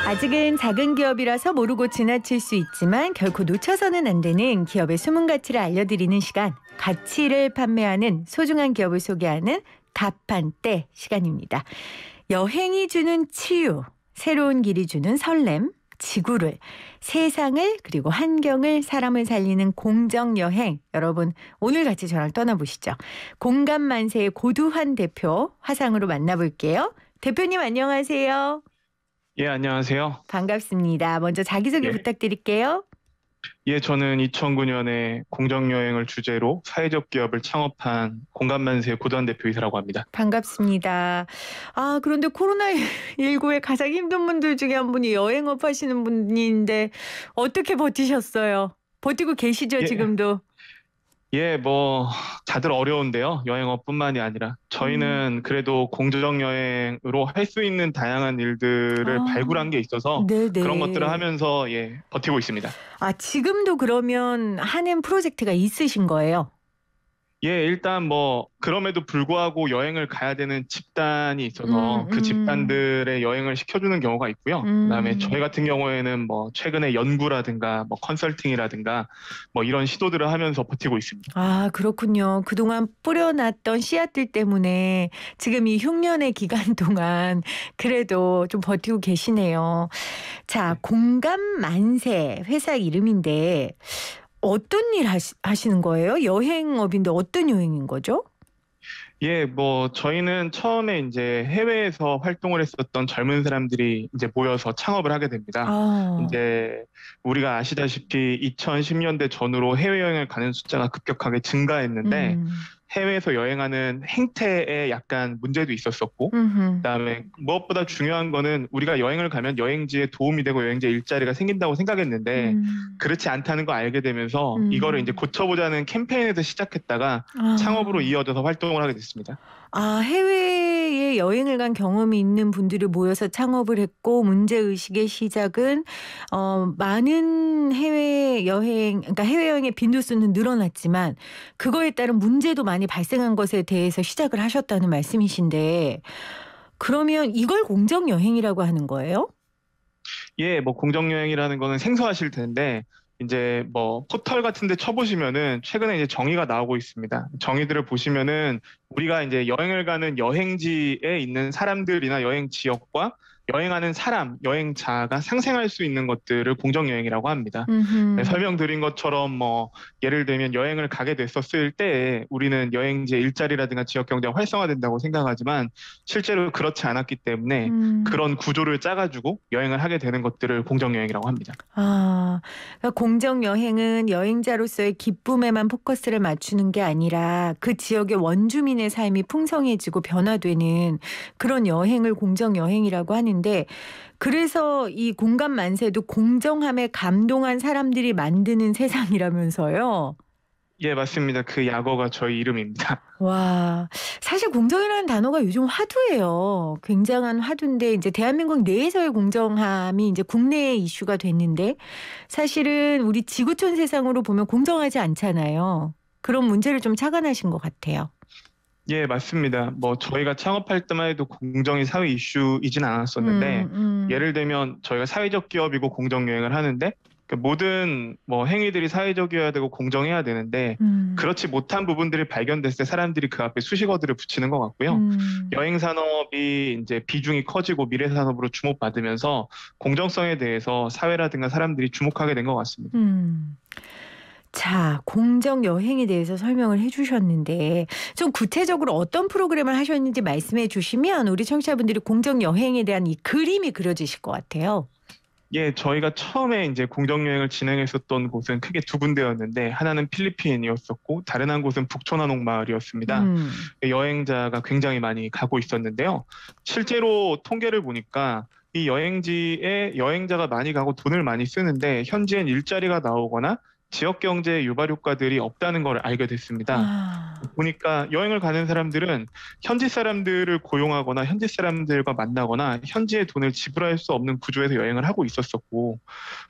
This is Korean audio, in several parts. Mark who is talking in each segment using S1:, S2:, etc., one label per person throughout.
S1: 아직은 작은 기업이라서 모르고 지나칠 수 있지만 결코 놓쳐서는 안 되는 기업의 숨은 가치를 알려드리는 시간, 가치를 판매하는 소중한 기업을 소개하는 가판대 시간입니다. 여행이 주는 치유, 새로운 길이 주는 설렘, 지구를, 세상을 그리고 환경을, 사람을 살리는 공정여행. 여러분 오늘 같이 저랑 떠나보시죠. 공감 만세의 고두환 대표 화상으로 만나볼게요. 대표님 안녕하세요.
S2: 예, 안녕하세요.
S1: 반갑습니다. 먼저 자기소개
S2: 예.
S1: 부탁드릴게요.
S2: 예, 저는 2009년에 공정여행을 주제로 사회적 기업을 창업한 공감만세 고두환 대표이사라고 합니다.
S1: 반갑습니다. 그런데 코로나19에 가장 힘든 분들 중에 한 분이 여행업 하시는 분인데 어떻게 버티셨어요? 버티고 계시죠,
S2: 예.
S1: 지금도?
S2: 예, 다들 어려운데요. 여행업뿐만이 아니라 저희는 그래도 공정여행으로 할 수 있는 다양한 일들을 발굴한 게 있어서
S1: 네네.
S2: 그런 것들을 하면서 버티고 있습니다.
S1: 지금도 그러면 하는 프로젝트가 있으신 거예요?
S2: 예, 일단 그럼에도 불구하고 여행을 가야 되는 집단이 있어서 그 집단들의 여행을 시켜주는 경우가 있고요. 그다음에 저희 같은 경우에는 최근에 연구라든가 컨설팅이라든가 이런 시도들을 하면서 버티고 있습니다.
S1: 그렇군요. 그동안 뿌려놨던 씨앗들 때문에 지금 이 흉년의 기간 동안 그래도 좀 버티고 계시네요. 자, 공감만세 회사 이름인데 어떤 일 하시는 거예요? 여행업인데 어떤 여행인 거죠?
S2: 예, 저희는 처음에 이제 해외에서 활동을 했었던 젊은 사람들이 이제 모여서 창업을 하게 됩니다. 이제 우리가 아시다시피 2010년대 전후로 해외여행을 가는 숫자가 급격하게 증가했는데 해외에서 여행하는 행태에 약간 문제도 있었었고, 그다음에 무엇보다 중요한 거는 우리가 여행을 가면 여행지에 도움이 되고 여행지에 일자리가 생긴다고 생각했는데 그렇지 않다는 거 알게 되면서 이거를 이제 고쳐보자는 캠페인에서 시작했다가 창업으로 이어져서 활동을 하게 됐습니다.
S1: 해외에 여행을 간 경험이 있는 분들이 모여서 창업을 했고 문제의식의 시작은 많은 해외여행, 그러니까 해외여행의 빈도수는 늘어났지만 그거에 따른 문제도 많이 발생한 것에 대해서 시작을 하셨다는 말씀이신데 그러면 이걸 공정여행이라고 하는 거예요?
S2: 예, 공정여행이라는 거는 생소하실 텐데 이제 포털 같은 데 쳐보시면은 최근에 이제 정의가 나오고 있습니다. 정의들을 보시면은 우리가 이제 여행을 가는 여행지에 있는 사람들이나 여행 지역과 여행하는 사람, 여행자가 상생할 수 있는 것들을 공정여행이라고 합니다. 네, 설명드린 것처럼 예를 들면 여행을 가게 됐었을 때 우리는 여행지의 일자리라든가 지역경제가 활성화된다고 생각하지만 실제로 그렇지 않았기 때문에 그런 구조를 짜가지고 여행을 하게 되는 것들을 공정여행이라고 합니다.
S1: 그러니까 공정여행은 여행자로서의 기쁨에만 포커스를 맞추는 게 아니라 그 지역의 원주민의 삶이 풍성해지고 변화되는 그런 여행을 공정여행이라고 하는데 그래서 이 공감만세도 공정함에 감동한 사람들이 만드는 세상이라면서요?
S2: 예, 맞습니다. 그 약어가 저희 이름입니다.
S1: 와, 사실 공정이라는 단어가 요즘 화두예요. 굉장한 화두인데 이제 대한민국 내에서의 공정함이 이제 국내의 이슈가 됐는데 사실은 우리 지구촌 세상으로 보면 공정하지 않잖아요. 그런 문제를 좀 착안하신 것 같아요.
S2: 예, 맞습니다. 저희가 창업할 때만 해도 공정이 사회 이슈이진 않았었는데 예를 들면 저희가 사회적 기업이고 공정여행을 하는데 모든 행위들이 사회적이어야 되고 공정해야 되는데 그렇지 못한 부분들이 발견됐을 때 사람들이 그 앞에 수식어들을 붙이는 것 같고요. 여행 산업이 이제 비중이 커지고 미래 산업으로 주목받으면서 공정성에 대해서 사회라든가 사람들이 주목하게 된 것 같습니다.
S1: 자, 공정여행에 대해서 설명을 해주셨는데 좀 구체적으로 어떤 프로그램을 하셨는지 말씀해 주시면 우리 청취자분들이 공정여행에 대한 이 그림이 그려지실 것 같아요.
S2: 예, 저희가 처음에 이제 공정여행을 진행했었던 곳은 크게 두 군데였는데 하나는 필리핀이었었고 다른 한 곳은 북촌한옥 마을이었습니다. 여행자가 굉장히 많이 가고 있었는데요. 실제로 통계를 보니까 이 여행지에 여행자가 많이 가고 돈을 많이 쓰는데 현지엔 일자리가 나오거나 지역 경제 유발 효과들이 없다는 걸 알게 됐습니다.
S1: 아,
S2: 보니까 여행을 가는 사람들은 현지 사람들을 고용하거나 현지 사람들과 만나거나 현지의 돈을 지불할 수 없는 구조에서 여행을 하고 있었었고,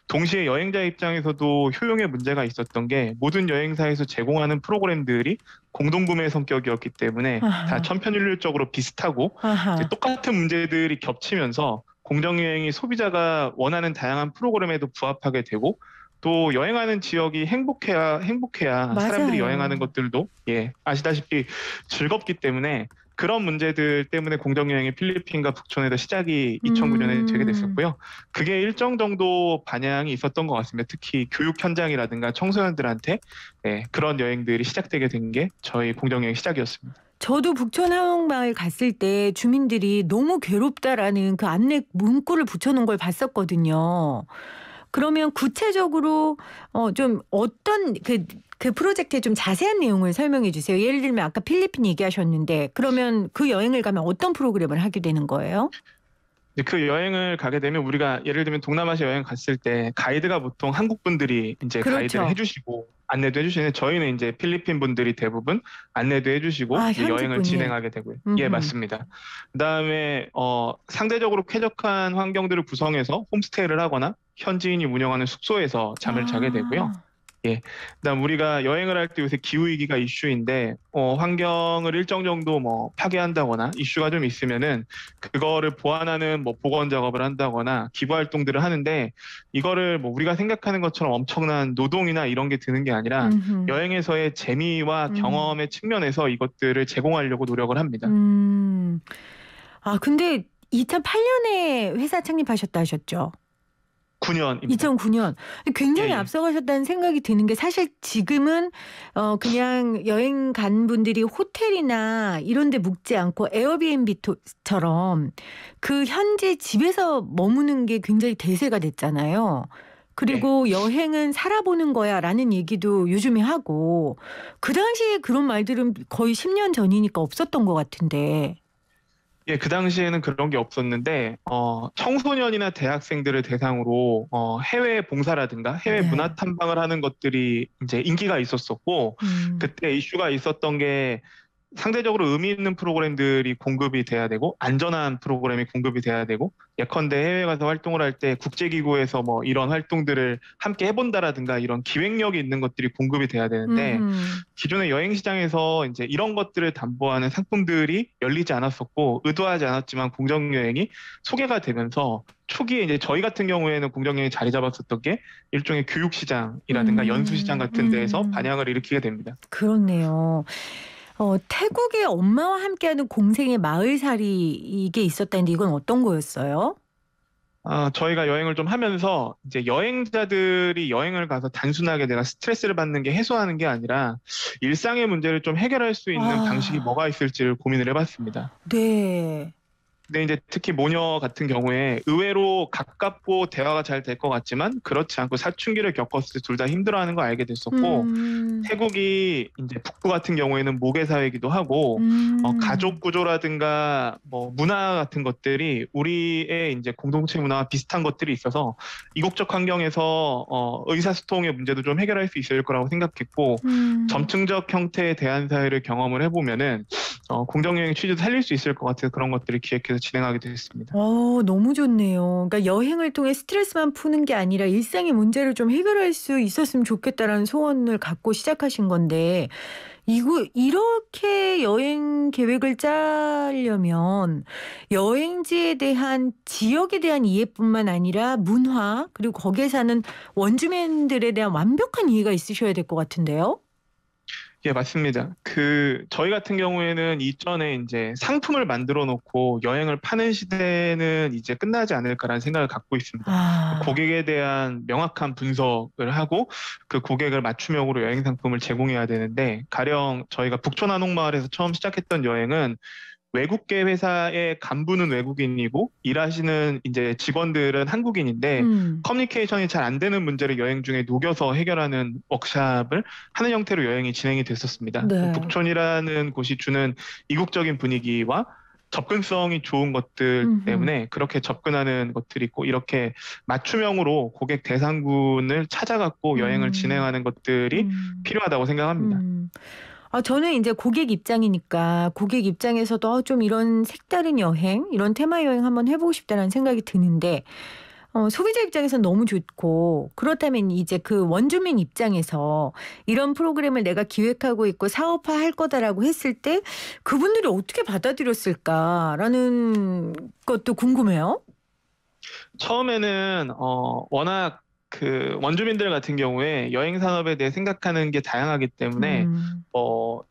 S2: 동시에 여행자 입장에서도 효용에 문제가 있었던 게 모든 여행사에서 제공하는 프로그램들이 공동구매 성격이었기 때문에 다
S1: 아하,
S2: 천편일률적으로 비슷하고 이제
S1: 아하.
S2: 똑같은 문제들이 겹치면서 공정여행이 소비자가 원하는 다양한 프로그램에도 부합하게 되고 또 여행하는 지역이 행복해야 사람들이 여행하는
S1: 맞아요.
S2: 것들도 아시다시피 즐겁기 때문에 그런 문제들 때문에 공정여행이 필리핀과 북촌에서 시작이 2009년에 되게
S1: 음.
S2: 됐었고요. 그게 일정 정도 반향이 있었던 것 같습니다. 특히 교육 현장이라든가 청소년들한테 그런 여행들이 시작되게 된 게 저희 공정여행 시작이었습니다.
S1: 저도 북촌 한옥마을 갔을 때 주민들이 너무 괴롭다라는 그 안내 문구를 붙여놓은 걸 봤었거든요. 그러면 구체적으로 좀 어떤 그 프로젝트의 좀 자세한 내용을 설명해 주세요. 예를 들면 아까 필리핀 얘기하셨는데 그러면 그 여행을 가면 어떤 프로그램을 하게 되는 거예요?
S2: 근데 그 여행을 가게 되면 우리가 예를 들면 동남아시아 여행 갔을 때 가이드가 보통 한국 분들이 이제 가이드를
S1: 그렇죠.
S2: 해주시고 안내도 해주시는데 저희는 이제 필리핀 분들이 대부분 안내도 해주시고
S1: 아,
S2: 이제
S1: 현지
S2: 여행을
S1: 분이.
S2: 진행하게 되고요. 예,
S1: 음흠.
S2: 맞습니다. 그다음에 상대적으로 쾌적한 환경들을 구성해서 홈스테이를 하거나 현지인이 운영하는 숙소에서 잠을 자게 되고요.
S1: 아.
S2: 예. 그다음 우리가 여행을 할 때 요새 기후 위기가 이슈인데 환경을 일정 정도 뭐 파괴한다거나 이슈가 좀 있으면은 그거를 보완하는 뭐 복원 작업을 한다거나 기부 활동들을 하는데 이거를 뭐 우리가 생각하는 것처럼 엄청난 노동이나 이런 게 드는 게 아니라
S1: 음흠.
S2: 여행에서의 재미와
S1: 음.
S2: 경험의 측면에서 이것들을 제공하려고 노력을 합니다.
S1: 음. 아, 근데 2008년에 회사 창립하셨다 하셨죠?
S2: 9년입니다.
S1: 2009년. 굉장히
S2: 예, 예.
S1: 앞서가셨다는 생각이 드는 게 사실 지금은 그냥 여행 간 분들이 호텔이나 이런 데 묵지 않고 에어비앤비처럼 그 현지 집에서 머무는 게 굉장히 대세가 됐잖아요.
S2: 예.
S1: 그리고 여행은 살아보는 거야라는 얘기도 요즘에 하고 그 당시에 그런 말들은 거의 10년 전이니까 없었던 것 같은데.
S2: 예, 그 당시에는 그런 게 없었는데, 청소년이나 대학생들을 대상으로, 해외 봉사라든가 해외 문화
S1: 네.
S2: 탐방을 하는 것들이 이제 인기가 있었었고,
S1: 음.
S2: 그때 이슈가 있었던 게 상대적으로 의미 있는 프로그램들이 공급이 돼야 되고 안전한 프로그램이 공급이 돼야 되고 예컨대 해외 가서 활동을 할 때 국제기구에서 뭐 이런 활동들을 함께 해본다라든가 이런 기획력이 있는 것들이 공급이 돼야 되는데
S1: 음흠.
S2: 기존의 여행 시장에서 이제 이런 것들을 담보하는 상품들이 열리지 않았었고 의도하지 않았지만 공정여행이 소개가 되면서 초기에 이제 저희 같은 경우에는 공정여행이 자리 잡았었던 게 일종의 교육시장이라든가 연수시장 같은 데에서
S1: 음.
S2: 반향을 일으키게 됩니다.
S1: 그렇네요. 태국의 엄마와 함께하는 공생의 마을살이 이게 있었다는데 이건 어떤 거였어요?
S2: 저희가 여행을 좀 하면서 이제 여행자들이 여행을 가서 단순하게 내가 스트레스를 받는 게 해소하는 게 아니라 일상의 문제를 좀 해결할 수 있는 방식이
S1: 아,
S2: 뭐가 있을지를 고민을 해봤습니다.
S1: 네.
S2: 근데 이제 특히 모녀 같은 경우에 의외로 가깝고 대화가 잘 될 것 같지만 그렇지 않고 사춘기를 겪었을 때 둘 다 힘들어하는 걸 알게 됐었고
S1: 음,
S2: 태국이 이제 북부 같은 경우에는 모계 사회이기도 하고 가족
S1: 음,
S2: 구조라든가 뭐 문화 같은 것들이 우리의 이제 공동체 문화와 비슷한 것들이 있어서 이국적 환경에서 의사소통의 문제도 좀 해결할 수 있을 거라고 생각했고
S1: 음.
S2: 점층적 형태의 대한 사회를 경험을 해보면은 공정여행 취지도 살릴 수 있을 것 같아서 그런 것들을 기획해서 진행하게 됐습니다.
S1: 너무 좋네요. 그러니까 여행을 통해 스트레스만 푸는 게 아니라 일상의 문제를 좀 해결할 수 있었으면 좋겠다라는 소원을 갖고 시작하신 건데, 이렇게 여행 계획을 짜려면 여행지에 대한 지역에 대한 이해뿐만 아니라 문화, 그리고 거기에 사는 원주민들에 대한 완벽한 이해가 있으셔야 될 것 같은데요?
S2: 예, 맞습니다. 저희 같은 경우에는 이전에 이제 상품을 만들어 놓고 여행을 파는 시대는 이제 끝나지 않을까라는 생각을 갖고 있습니다.
S1: 아,
S2: 고객에 대한 명확한 분석을 하고 그 고객을 맞춤형으로 여행 상품을 제공해야 되는데 가령 저희가 북촌 한옥마을에서 처음 시작했던 여행은 외국계 회사의 간부는 외국인이고 일하시는 이제 직원들은 한국인인데
S1: 음,
S2: 커뮤니케이션이 잘 안 되는 문제를 여행 중에 녹여서 해결하는 워크샵을 하는 형태로 여행이 진행이 됐었습니다.
S1: 네.
S2: 북촌이라는 곳이 주는 이국적인 분위기와 접근성이 좋은 것들
S1: 음흠.
S2: 때문에 그렇게 접근하는 것들이 있고 이렇게 맞춤형으로 고객 대상군을 찾아갖고 여행을
S1: 음.
S2: 진행하는 것들이
S1: 음.
S2: 필요하다고 생각합니다.
S1: 음. 저는 이제 고객 입장이니까 고객 입장에서도 좀 이런 색다른 여행, 이런 테마 여행 한번 해 보고 싶다는 생각이 드는데 소비자 입장에서는 너무 좋고 그렇다면 이제 그 원주민 입장에서 이런 프로그램을 내가 기획하고 있고 사업화할 거다라고 했을 때 그분들이 어떻게 받아들였을까라는 것도 궁금해요.
S2: 처음에는 워낙 그 원주민들 같은 경우에 여행 산업에 대해 생각하는 게 다양하기 때문에
S1: 음.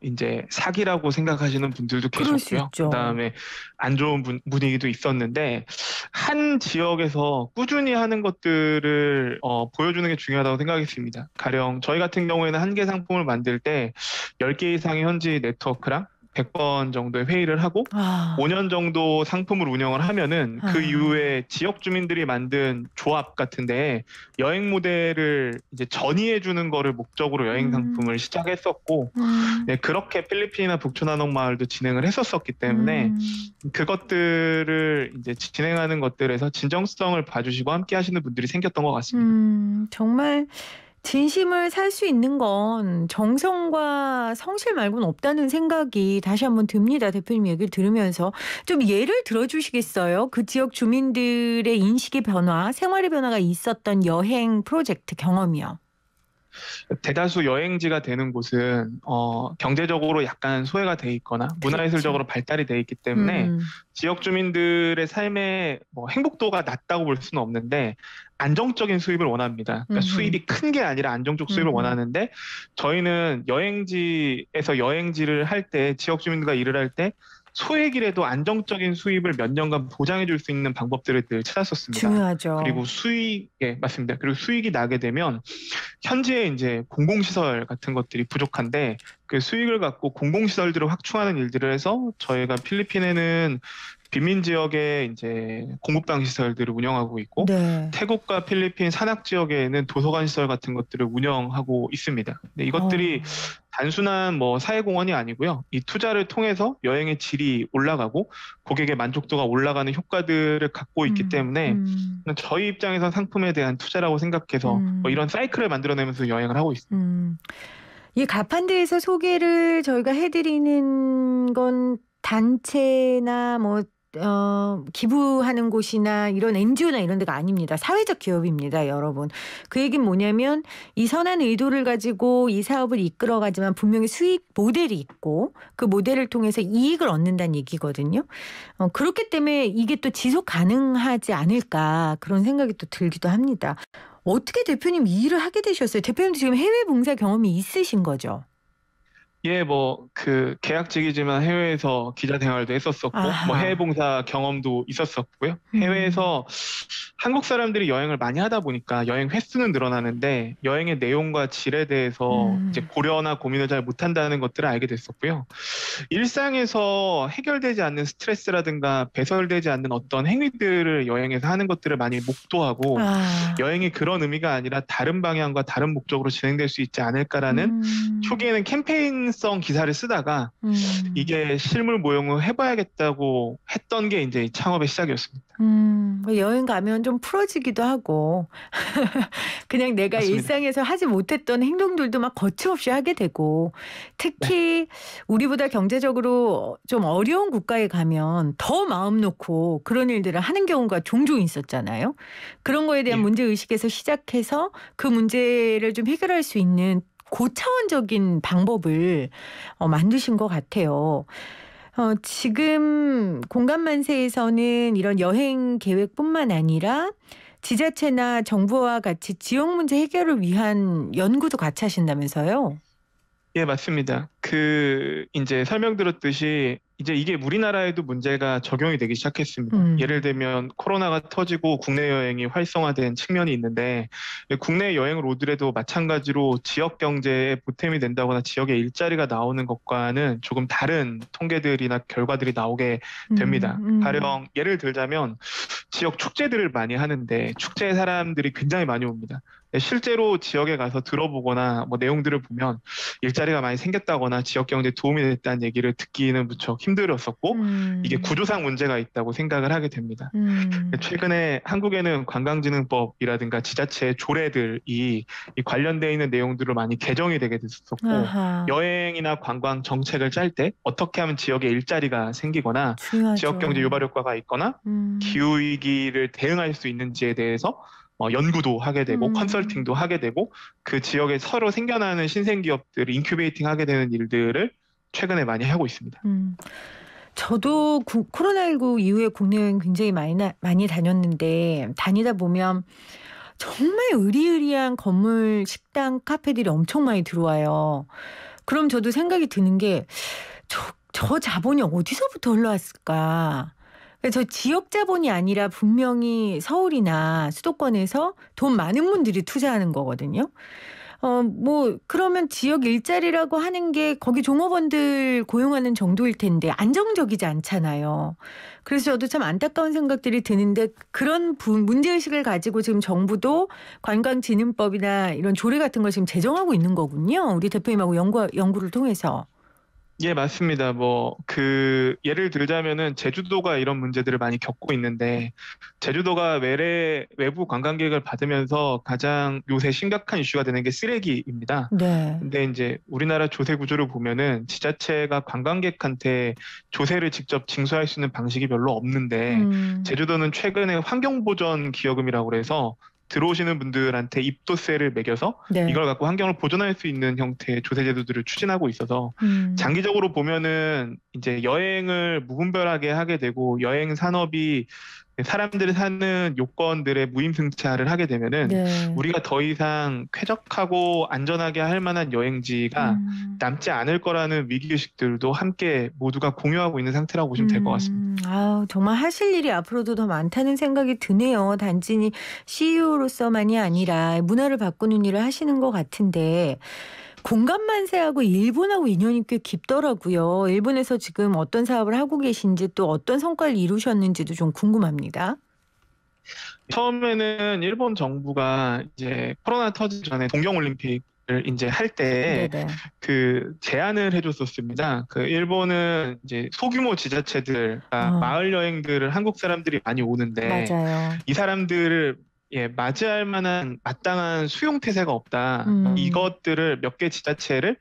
S2: 이제 사기라고 생각하시는 분들도
S1: 그럴 수
S2: 계셨고요.
S1: 있죠.
S2: 그다음에 안 좋은 분위기도 있었는데 한 지역에서 꾸준히 하는 것들을 보여주는 게 중요하다고 생각했습니다. 가령 저희 같은 경우에는 한 개 상품을 만들 때 10개 이상의 현지 네트워크랑 100번 정도의 회의를 하고
S1: 아.
S2: 5년 정도 상품을 운영을 하면은 그
S1: 아.
S2: 이후에 지역 주민들이 만든 조합 같은데 여행 모델을 이제 전이해 주는 거를 목적으로 여행
S1: 음.
S2: 상품을 시작했었고,
S1: 음.
S2: 네, 그렇게 필리핀이나 북촌한옥 마을도 진행을 했었었기 때문에
S1: 음.
S2: 그것들을 이제 진행하는 것들에서 진정성을 봐주시고 함께 하시는 분들이 생겼던 것 같습니다.
S1: 정말 진심을 살 수 있는 건 정성과 성실 말고는 없다는 생각이 다시 한번 듭니다. 대표님 얘기를 들으면서. 좀 예를 들어 주시겠어요? 그 지역 주민들의 인식의 변화, 생활의 변화가 있었던 여행 프로젝트 경험이요.
S2: 대다수 여행지가 되는 곳은 경제적으로 약간 소외가 돼 있거나
S1: 그렇죠.
S2: 문화예술적으로 발달이 돼 있기 때문에
S1: 음.
S2: 지역 주민들의 삶의 행복도가 낮다고 볼 수는 없는데 안정적인 수입을 원합니다. 그러니까
S1: 음음.
S2: 수입이 큰 게 아니라 안정적 수입을
S1: 음음.
S2: 원하는데 저희는 여행지에서 여행지를 할 때 지역 주민들과 일을 할 때 소액이라도 안정적인 수입을 몇 년간 보장해 줄 수 있는 방법들을 늘 찾았었습니다.
S1: 중요하죠.
S2: 그리고 예, 맞습니다. 그리고 수익이 나게 되면 현지에 이제 공공시설 같은 것들이 부족한데 그 수익을 갖고 공공시설들을 확충하는 일들을 해서 저희가 필리핀에는 빈민 지역에 이제 공급당 시설들을 운영하고 있고
S1: 네.
S2: 태국과 필리핀 산악 지역에는 도서관 시설 같은 것들을 운영하고 있습니다. 근데 이것들이
S1: 어.
S2: 단순한 사회공헌이 아니고요. 이 투자를 통해서 여행의 질이 올라가고 고객의 만족도가 올라가는 효과들을 갖고 있기
S1: 음.
S2: 때문에
S1: 음.
S2: 저희 입장에서 상품에 대한 투자라고 생각해서
S1: 음.
S2: 이런 사이클을 만들어내면서 여행을 하고 있습니다.
S1: 음. 이 가판대에서 소개를 저희가 해 드리는 건 단체나 기부하는 곳이나 이런 NGO나 이런 데가 아닙니다. 사회적 기업입니다, 여러분. 그 얘기는 뭐냐면 이 선한 의도를 가지고 이 사업을 이끌어가지만 분명히 수익 모델이 있고 그 모델을 통해서 이익을 얻는다는 얘기거든요. 그렇기 때문에 이게 또 지속 가능하지 않을까 그런 생각이 또 들기도 합니다. 어떻게 대표님 이 일을 하게 되셨어요? 대표님도 지금 해외 봉사 경험이 있으신 거죠?
S2: 예, 그 계약직이지만 해외에서 기자 생활도 했었었고, 해외
S1: 아하.
S2: 봉사 경험도 있었었고요.
S1: 음.
S2: 해외에서 한국 사람들이 여행을 많이 하다 보니까 여행 횟수는 늘어나는데 여행의 내용과 질에 대해서 이제
S1: 음.
S2: 고려나 고민을 잘 못한다는 것들을 알게 됐었고요. 일상에서 해결되지 않는 스트레스라든가 배설되지 않는 어떤 행위들을 여행에서 하는 것들을 많이 목도하고
S1: 아.
S2: 여행이 그런 의미가 아니라 다른 방향과 다른 목적으로 진행될 수 있지 않을까라는
S1: 음.
S2: 초기에는 캠페인성 기사를 쓰다가
S1: 음.
S2: 이게 실물 모형을 해봐야겠다고 했던 게 이제 이 창업의 시작이었습니다.
S1: 여행 가면 좀 풀어지기도 하고 그냥 내가
S2: 맞습니다.
S1: 일상에서 하지 못했던 행동들도 막 거침없이 하게 되고
S2: 네,
S1: 특히 우리보다 경제적으로 좀 어려운 국가에 가면 더 마음 놓고 그런 일들을 하는 경우가 종종 있었잖아요. 그런 거에 대한
S2: 예.
S1: 문제의식에서 시작해서 그 문제를 좀 해결할 수 있는 고차원적인 방법을 만드신 것 같아요. 지금 공감만세에서는 이런 여행 계획뿐만 아니라 지자체나 정부와 같이 지역 문제 해결을 위한 연구도 같이 하신다면서요?
S2: 예, 맞습니다. 이제 설명드렸듯이 이제 이게 우리나라에도 문제가 적용이 되기 시작했습니다. 예를
S1: 음.
S2: 들면 코로나가 터지고 국내 여행이 활성화된 측면이 있는데 국내 여행을 오더라도 마찬가지로 지역 경제에 보탬이 된다거나 지역에 일자리가 나오는 것과는 조금 다른 통계들이나 결과들이 나오게 됩니다.
S1: 음.
S2: 가령 예를 들자면 지역 축제들을 많이 하는데 축제에 사람들이 굉장히 많이 옵니다. 실제로 지역에 가서 들어보거나 뭐 내용들을 보면 일자리가 많이 생겼다거나 지역 경제에 도움이 됐다는 얘기를 듣기는 무척 힘들었었고 이게
S1: 음,
S2: 구조상 문제가 있다고 생각을 하게 됩니다.
S1: 음,
S2: 최근에 한국에는 관광진흥법이라든가 지자체 조례들이 이 관련돼 있는 내용들로 많이 개정이 되게 됐었고
S1: 아하,
S2: 여행이나 관광 정책을 짤 때 어떻게 하면 지역에 일자리가 생기거나 지역 경제
S1: 중요하죠.
S2: 유발 효과가 있거나
S1: 음,
S2: 기후 위기를 대응할 수 있는지에 대해서 연구도 하게 되고
S1: 음,
S2: 컨설팅도 하게 되고 그 지역에 서로 생겨나는 신생 기업들을 인큐베이팅 하게 되는 일들을 최근에 많이 하고 있습니다.
S1: 음. 저도 코로나19 이후에 국내 여행 굉장히 많이 다녔는데 다니다 보면 정말 으리으리한 건물, 식당, 카페들이 엄청 많이 들어와요. 그럼 저도 생각이 드는 게 저 자본이 어디서부터 흘러왔을까? 저 지역 자본이 아니라 분명히 서울이나 수도권에서 돈 많은 분들이 투자하는 거거든요. 뭐 그러면 지역 일자리라고 하는 게 거기 종업원들 고용하는 정도일 텐데 안정적이지 않잖아요. 그래서 저도 참 안타까운 생각들이 드는데 그런 문제의식을 가지고 지금 정부도 관광진흥법이나 이런 조례 같은 걸 지금 제정하고 있는 거군요. 우리 대표님하고 연구를 통해서.
S2: 예, 맞습니다. 예를 들자면은 제주도가 이런 문제들을 많이 겪고 있는데, 제주도가 외부 관광객을 받으면서 가장 요새 심각한 이슈가 되는 게 쓰레기입니다.
S1: 네.
S2: 근데 이제 우리나라 조세 구조를 보면은 지자체가 관광객한테 조세를 직접 징수할 수 있는 방식이 별로 없는데,
S1: 음.
S2: 제주도는 최근에 환경보전 기여금이라고 그래서 들어오시는 분들한테 입도세를 매겨서
S1: 네.
S2: 이걸 갖고 환경을 보존할 수 있는 형태의 조세 제도들을 추진하고 있어서
S1: 음.
S2: 장기적으로 보면은 이제 여행을 무분별하게 하게 되고 여행 산업이 사람들이 사는 요건들의 무임승차를 하게 되면은
S1: 네.
S2: 우리가 더 이상 쾌적하고 안전하게 할 만한 여행지가
S1: 음.
S2: 남지 않을 거라는 위기의식들도 함께 모두가 공유하고 있는 상태라고 보시면 될 것 같습니다.
S1: 아 정말 하실 일이 앞으로도 더 많다는 생각이 드네요. 단지 CEO로서만이 아니라 문화를 바꾸는 일을 하시는 것 같은데 공감만세하고 일본하고 인연이 꽤 깊더라고요. 일본에서 지금 어떤 사업을 하고 계신지 또 어떤 성과를 이루셨는지도 좀 궁금합니다.
S2: 처음에는 일본 정부가 이제 코로나 터지기 전에 동경올림픽을 이제 할 때
S1: 네네.
S2: 그 제안을 해줬었습니다. 그 일본은 이제 소규모 지자체들,
S1: 어,
S2: 마을 여행들을 한국 사람들이 많이 오는데
S1: 맞아요.
S2: 이 사람들을 맞이할 만한 마땅한 수용 태세가 없다.
S1: 음,
S2: 이것들을 몇 개 지자체를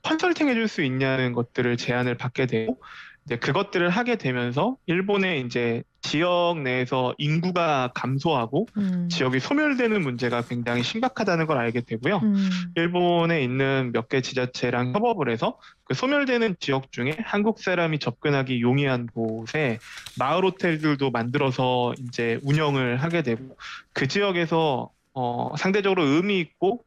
S2: 컨설팅 해줄 수 있냐는 것들을 제안을 받게 되고 이제 그것들을 하게 되면서 일본의 이제 지역 내에서 인구가 감소하고
S1: 음,
S2: 지역이 소멸되는 문제가 굉장히 심각하다는 걸 알게 되고요.
S1: 음,
S2: 일본에 있는 몇 개 지자체랑 협업을 해서 그 소멸되는 지역 중에 한국 사람이 접근하기 용이한 곳에 마을 호텔들도 만들어서 이제 운영을 하게 되고 그 지역에서 상대적으로 의미 있고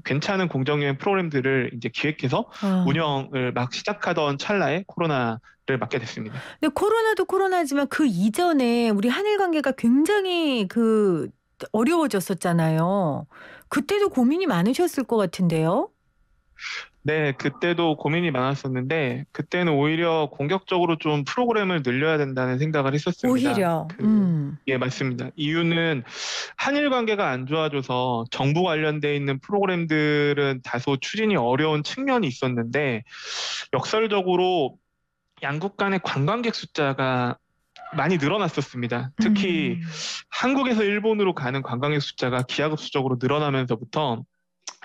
S2: 괜찮은 공정여행 프로그램들을 이제 기획해서
S1: 어.
S2: 운영을 막 시작하던 찰나에 코로나를 맞게 됐습니다.
S1: 근데 코로나도 코로나지만 그 이전에 우리 한일 관계가 굉장히 어려워졌었잖아요. 그때도 고민이 많으셨을 것 같은데요.
S2: 네, 그때도 고민이 많았었는데, 그때는 오히려 공격적으로 좀 프로그램을 늘려야 된다는 생각을 했었습니다.
S1: 오히려.
S2: 예, 맞습니다. 이유는 한일 관계가 안 좋아져서 정부 관련돼 있는 프로그램들은 다소 추진이 어려운 측면이 있었는데, 역설적으로 양국 간의 관광객 숫자가 많이 늘어났었습니다. 특히
S1: 음.
S2: 한국에서 일본으로 가는 관광객 숫자가 기하급수적으로 늘어나면서부터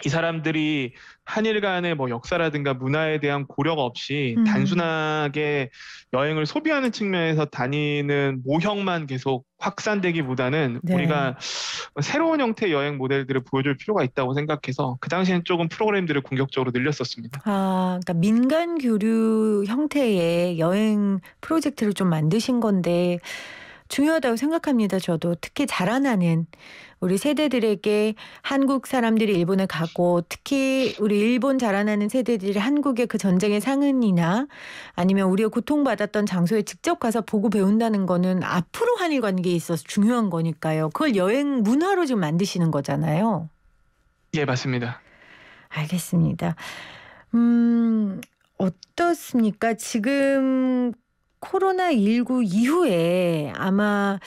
S2: 이 사람들이 한일 간의 뭐 역사라든가 문화에 대한 고려가 없이
S1: 음.
S2: 단순하게 여행을 소비하는 측면에서 다니는 모형만 계속 확산되기보다는
S1: 네.
S2: 우리가 새로운 형태의 여행 모델들을 보여줄 필요가 있다고 생각해서 그 당시엔 조금 프로그램들을 공격적으로 늘렸었습니다.
S1: 그러니까 민간 교류 형태의 여행 프로젝트를 좀 만드신 건데 중요하다고 생각합니다. 저도 특히 자라나는 우리 세대들에게 한국 사람들이 일본에 가고 특히 우리 일본 자라나는 세대들이 한국의 그 전쟁의 상흔이나 아니면 우리가 고통받았던 장소에 직접 가서 보고 배운다는 거는 앞으로 한일 관계에 있어서 중요한 거니까요. 그걸 여행 문화로 지금 만드시는 거잖아요.
S2: 예, 맞습니다.
S1: 알겠습니다. 어떻습니까? 지금 코로나19 이후에 아마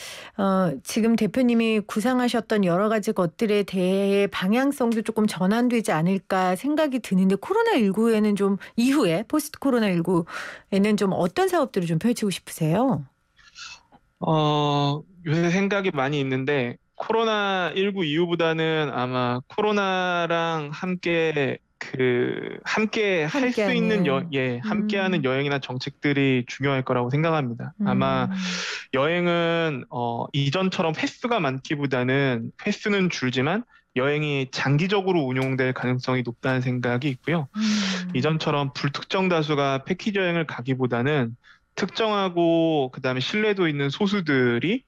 S1: 지금 대표님이 구상하셨던 여러 가지 것들에 대해 방향성도 조금 전환되지 않을까 생각이 드는데 코로나19에는 좀 이후에 포스트 코로나19에는 좀 어떤 사업들을 좀 펼치고 싶으세요?
S2: 요새 생각이 많이 있는데 코로나19 이후보다는 아마 코로나랑 함께 할 수 있는
S1: 함께하는.
S2: 함께하는
S1: 음.
S2: 여행이나 정책들이 중요할 거라고 생각합니다. 아마
S1: 음.
S2: 여행은 이전처럼 횟수가 많기보다는 횟수는 줄지만 여행이 장기적으로 운용될 가능성이 높다는 생각이 있고요.
S1: 음.
S2: 이전처럼 불특정 다수가 패키지 여행을 가기보다는 특정하고 그다음에 신뢰도 있는 소수들이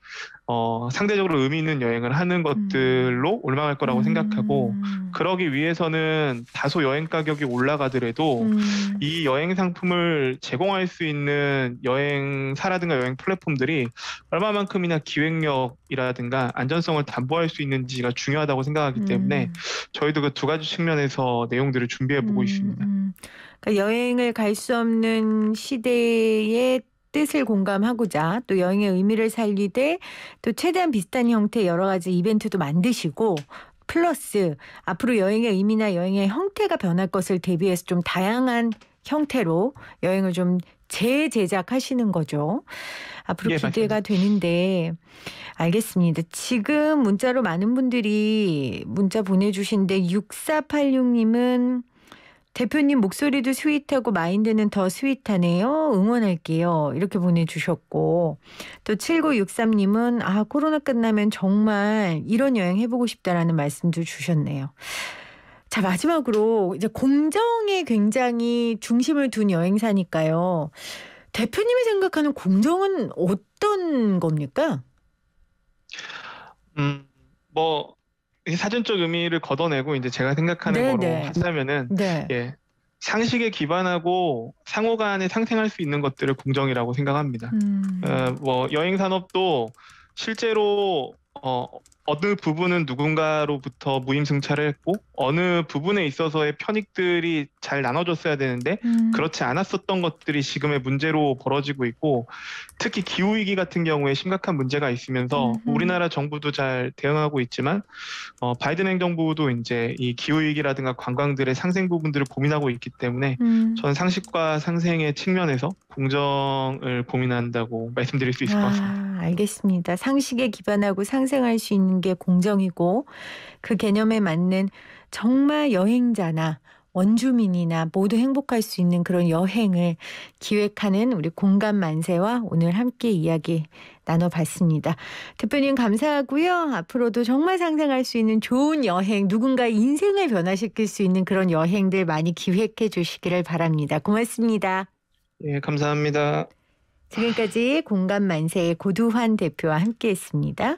S2: 상대적으로 의미 있는 여행을 하는
S1: 음.
S2: 것들로 올라갈 거라고 생각하고,
S1: 음.
S2: 그러기 위해서는 다소 여행 가격이 올라가더라도
S1: 음.
S2: 이 여행 상품을 제공할 수 있는 여행사라든가 여행 플랫폼들이 얼마만큼이나 기획력이라든가 안전성을 담보할 수 있는지가 중요하다고 생각하기 때문에
S1: 음.
S2: 저희도 그 두 가지 측면에서 내용들을 준비해 보고
S1: 음.
S2: 있습니다.
S1: 음. 그러니까 여행을 갈 수 없는 시대의 뜻을 공감하고자 또 여행의 의미를 살리되 또 최대한 비슷한 형태의 여러 가지 이벤트도 만드시고 플러스 앞으로 여행의 의미나 여행의 형태가 변할 것을 대비해서 좀 다양한 형태로 여행을 좀 재제작하시는 거죠. 앞으로
S2: 예,
S1: 기대가
S2: 맞습니다.
S1: 되는데 알겠습니다. 지금 문자로 많은 분들이 문자 보내주신데 6486님은 대표님 목소리도 스윗하고 마인드는 더 스윗하네요. 응원할게요. 이렇게 보내주셨고 또 7963님은 코로나 끝나면 정말 이런 여행 해보고 싶다라는 말씀도 주셨네요. 자, 마지막으로 이제 공정에 굉장히 중심을 둔 여행사니까요. 대표님이 생각하는 공정은 어떤 겁니까?
S2: 뭐 이 사전적 의미를 걷어내고 이제 제가 생각하는 거로
S1: 네네.
S2: 한다면은,
S1: 네.
S2: 예, 상식에 기반하고 상호 간에 상생할 수 있는 것들을 공정이라고 생각합니다.
S1: 음.
S2: 뭐 여행 산업도 실제로 어느 부분은 누군가로부터 무임승차를 했고 어느 부분에 있어서의 편익들이 잘 나눠졌어야 되는데
S1: 음.
S2: 그렇지 않았었던 것들이 지금의 문제로 벌어지고 있고, 특히 기후위기 같은 경우에 심각한 문제가 있으면서
S1: 음음.
S2: 우리나라 정부도 잘 대응하고 있지만 바이든 행정부도 이제 이 기후위기라든가 관광들의 상생 부분들을 고민하고 있기 때문에
S1: 음.
S2: 저는 상식과 상생의 측면에서 공정을 고민한다고 말씀드릴 수 있을 것 같습니다.
S1: 알겠습니다. 상식에 기반하고 상생할 수 있는 게 공정이고 그 개념에 맞는 정말 여행자나 원주민이나 모두 행복할 수 있는 그런 여행을 기획하는 우리 공감 만세와 오늘 함께 이야기 나눠봤습니다. 대표님 감사하고요. 앞으로도 정말 상상할 수 있는 좋은 여행, 누군가의 인생을 변화시킬 수 있는 그런 여행들 많이 기획해 주시기를 바랍니다. 고맙습니다.
S2: 예, 감사합니다.
S1: 지금까지 공감 만세의 고두환 대표와 함께했습니다.